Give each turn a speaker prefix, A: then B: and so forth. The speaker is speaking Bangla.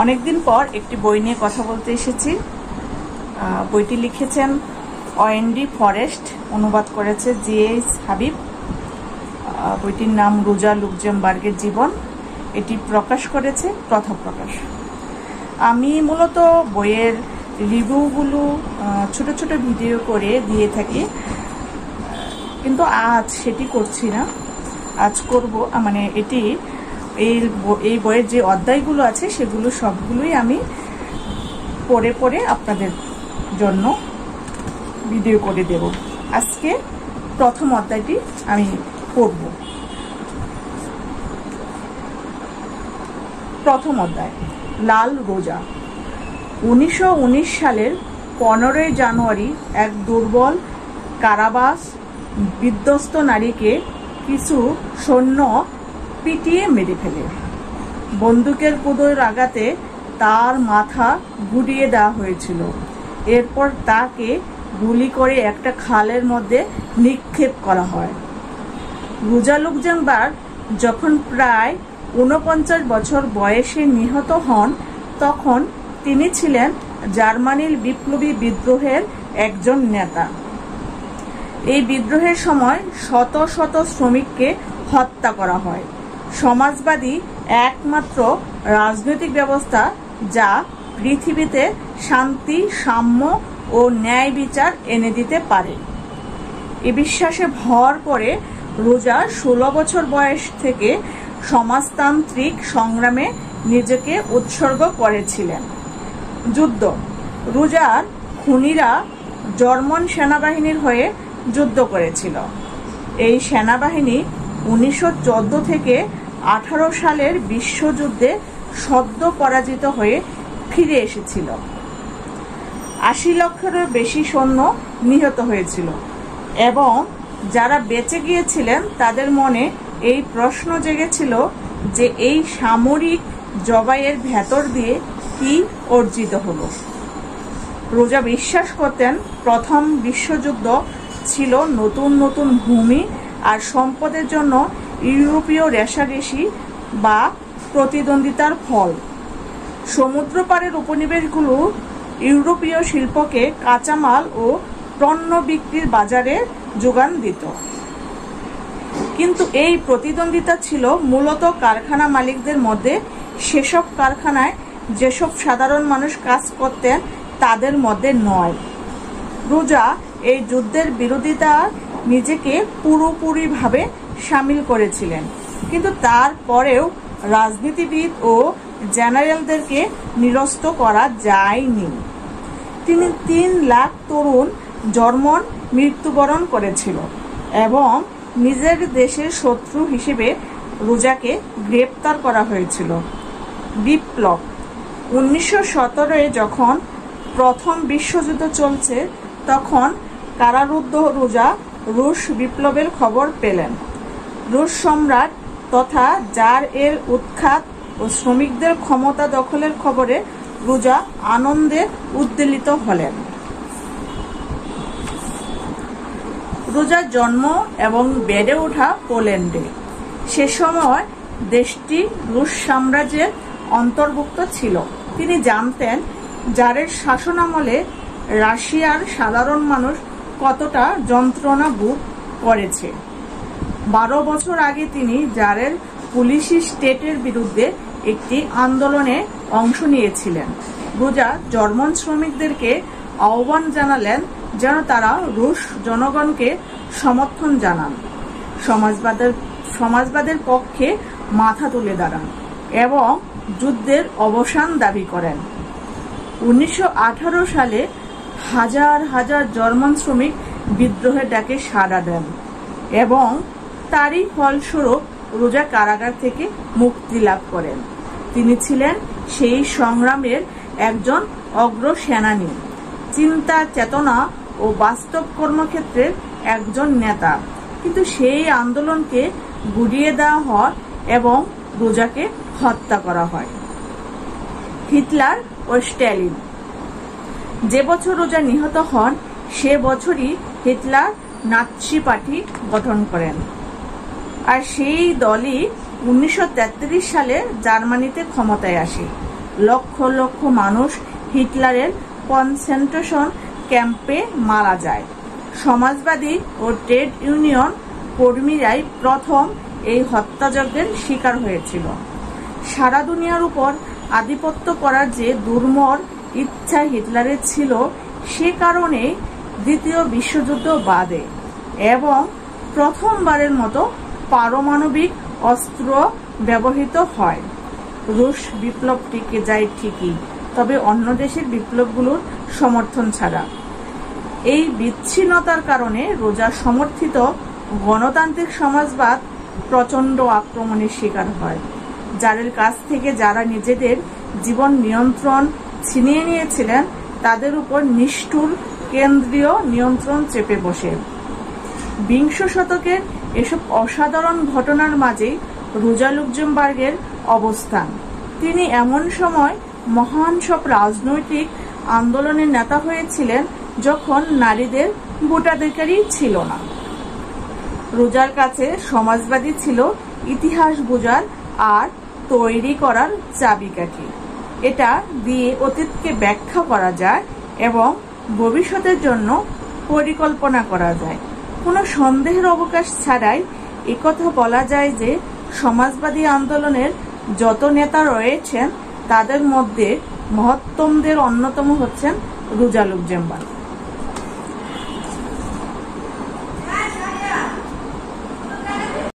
A: অনেকদিন পর একটি বই নিয়ে কথা বলতে এসেছি। বইটি লিখেছেন ওয়েন্ডি ফরেস্ট, অনুবাদ করেছে জিএস হাবিব। বইটির নাম রোজা লুক্সেমবার্গের জীবন। এটি প্রকাশ করেছে প্রথা প্রকাশ। আমি মূলত বইয়ের রিভিউগুলো ছোট ছোট ভিডিও করে দিয়ে থাকি, কিন্তু আজ সেটি করছি না। আজ করব, মানে এই বইয়ের যে অধ্যায়গুলো আছে সেগুলো সবগুলোই আমি পড়ে পড়ে আপনাদের জন্য ভিডিও করে দেব। আজকে প্রথম অধ্যায়টি আমি পড়ব। প্রথম অধ্যায়, লাল রোজা। 1919 সালের 15 জানুয়ারি এক দুর্বল কারাবাস বিধ্বস্ত নারীকে কিছু সৈন্য পিটিয়ে মেরে ফেলে। বন্দুকের কুদোর আঘাতে তার মাথা গুঁড়িয়ে দেওয়া হয়েছিল। এরপর তাকে গুলি করে একটা খালের মধ্যে নিক্ষেপ করা হয়। রোজা লুক্সেমবার্গ যখন প্রায় 49 বছর বয়সে নিহত হন, তখন তিনি ছিলেন জার্মানির বিপ্লবী বিদ্রোহের একজন নেতা। এই বিদ্রোহের সময় শত শত শ্রমিককে হত্যা করা হয়। সমাজবাদী একমাত্র রাজনৈতিক ব্যবস্থা যা পৃথিবীতে শান্তি, সাম্য ও ন্যায় বিচার এনে দিতে পারে। এ বিশ্বাসে ভর করে রোজা 16 বছর বয়স থেকে সমাজতান্ত্রিক সংগ্রামে নিজেকে উৎসর্গ করেছিলেন। যুদ্ধ। রোজার খুনিরা জার্মান সেনাবাহিনীর হয়ে যুদ্ধ করেছিল। এই সেনাবাহিনী 1914 থেকে 18 সালের বিশ্বযুদ্ধে সদ্য পরাজিত হয়ে ফিরে এসেছিল। 80 লক্ষেরও বেশি সৈন্য নিহত হয়েছিল এবং যারা বেঁচে গিয়েছিলেন তাদের মনে এই প্রশ্ন জেগেছিল যে এই সামরিক জবাইয়ের ভেতর দিয়ে কি অর্জিত হলো। রোজা বিশ্বাস করতেন প্রথম বিশ্বযুদ্ধ ছিল নতুন নতুন ভূমি আর সম্পদের জন্য ইউরোপীয় রেষারেষি বা প্রতিদ্বন্দ্বিতার ফল। সমুদ্র পাড়ের উপনিবেশগুলো ইউরোপীয় শিল্পকে কাঁচামাল ও পণ্য বিক্রির বাজারে যোগান দিত, কিন্তু এই প্রতিদ্বন্দ্বিতা ছিল মূলত কারখানা মালিকদের মধ্যে। সেসব কারখানায় যেসব সাধারণ মানুষ কাজ করতেন তাদের মধ্যে নয়। রোজা এই যুদ্ধের বিরোধিতা নিজেকে পুরোপুরিভাবে সামিল করেছিলেন, কিন্তু তারপরেও রাজনীতিবিদ ও জেনারেলদেরকে নিরস্ত করা যায়নি। 3 লাখ তরুণ জার্মান মৃত্যুবরণ করেছিল এবং নিজের দেশের শত্রু হিসেবে রোজাকে গ্রেপ্তার করা হয়েছিল। বিপ্লব। 1917 যখন প্রথম বিশ্বযুদ্ধ চলছে, তখন কারারুদ্ধ রোজা রুশ বিপ্লবের খবর পেলেন। রুশ সম্রাট তথা জার এর উৎখাত ও শ্রমিকদের ক্ষমতা দখলের খবরে রোজা আনন্দে উদ্বেলিত হলেন। রোজার জন্ম এবং বেড়ে ওঠা পোল্যান্ডে। সে সময় দেশটি রুশ সাম্রাজ্যের অন্তর্ভুক্ত ছিল। তিনি জানতেন জারের শাসনামলে রাশিয়ার সাধারণ মানুষ কতটা যন্ত্রণা ভোগ করেছে। 12 বছর আগে তিনি জারের পুলিশি স্টেটের বিরুদ্ধে একটি আন্দোলনে অংশ নিয়েছিলেন। রোজা জার্মান শ্রমিকদেরকে আহ্বান জানালেন যেন তারা রুশ জনগণকে সমর্থন জানান, সমাজবাদের পক্ষে মাথা তুলে দাঁড়ান এবং যুদ্ধের অবসান দাবি করেন। 1918 সালে হাজার হাজার জার্মান শ্রমিক বিদ্রোহের ডাকে সাড়া দেন এবং তারই ফলস্বরূপ রোজা কারাগার থেকে মুক্তি লাভ করেন। তিনি ছিলেন সেই সংগ্রামের একজন অগ্রসেনানী, চিন্তা চেতনা ও বাস্তব কর্মক্ষেত্রের একজন নেতা, কিন্তু সেই আন্দোলনকে গুড়িয়ে দেওয়া হয় এবং রোজাকে হত্যা করা হয়। হিটলার ও স্ট্যালিন। যে বছর রোজা নিহত হন সে বছরই হিটলার নাৎসি পার্টি গঠন করেন, আর সেই দলই 1933 সালে জার্মানিতে ক্ষমতায় আসে। লক্ষ লক্ষ মানুষ হিটলারের কনসেন্ট্রেশন ক্যাম্পে মারা যায়। সমাজবাদী ও ট্রেড ইউনিয়ন কর্মীরাই প্রথম এই হত্যাযজ্ঞের শিকার হয়েছিল। সারা দুনিয়ার উপর আধিপত্য করার যে দুর্মর ইচ্ছা হিটলারের ছিল, সে কারণে দ্বিতীয় বিশ্বযুদ্ধ বাদে এবং প্রথমবারের মতো পারমাণবিক অস্ত্র ব্যবহৃত হয়। রুশ বিপ্লব টিকে যায় ঠিকই, তবে অন্য দেশের বিপ্লবগুলোর সমর্থন ছাড়া। এই বিচ্ছিন্নতার কারণে রোজা সমর্থিত গণতান্ত্রিক সমাজবাদ প্রচন্ড আক্রমণের শিকার হয়, যাদের কাছ থেকে যারা নিজেদের জীবন নিয়ন্ত্রণ ছিনিয়ে নিয়েছিলেন তাদের উপর নিষ্ঠুর কেন্দ্রীয় নিয়ন্ত্রণ চেপে বসে। বিংশ শতকের এসব অসাধারণ ঘটনার মাঝেই রোজা লুক্সেমবার্গের অবস্থান। তিনি এমন সময় মহান সব রাজনৈতিক আন্দোলনের নেতা হয়েছিলেন যখন নারীদের ভোটাধিকারই ছিল না। রোজার কাছে সমাজবাদী ছিল ইতিহাস বোঝার আর তৈরি করার চাবিকাঠি। এটা দিয়ে অতীতকে ব্যাখ্যা করা যায় এবং ভবিষ্যতের জন্য পরিকল্পনা করা যায়। কোনো সন্দেহের অবকাশ ছাড়াই একথা বলা যায় যে সমাজবাদী আন্দোলনের যত নেতা রয়েছেন তাদের মধ্যে মহত্তমদের অন্যতম হচ্ছেন রোজা লুক্সেমবার্গ।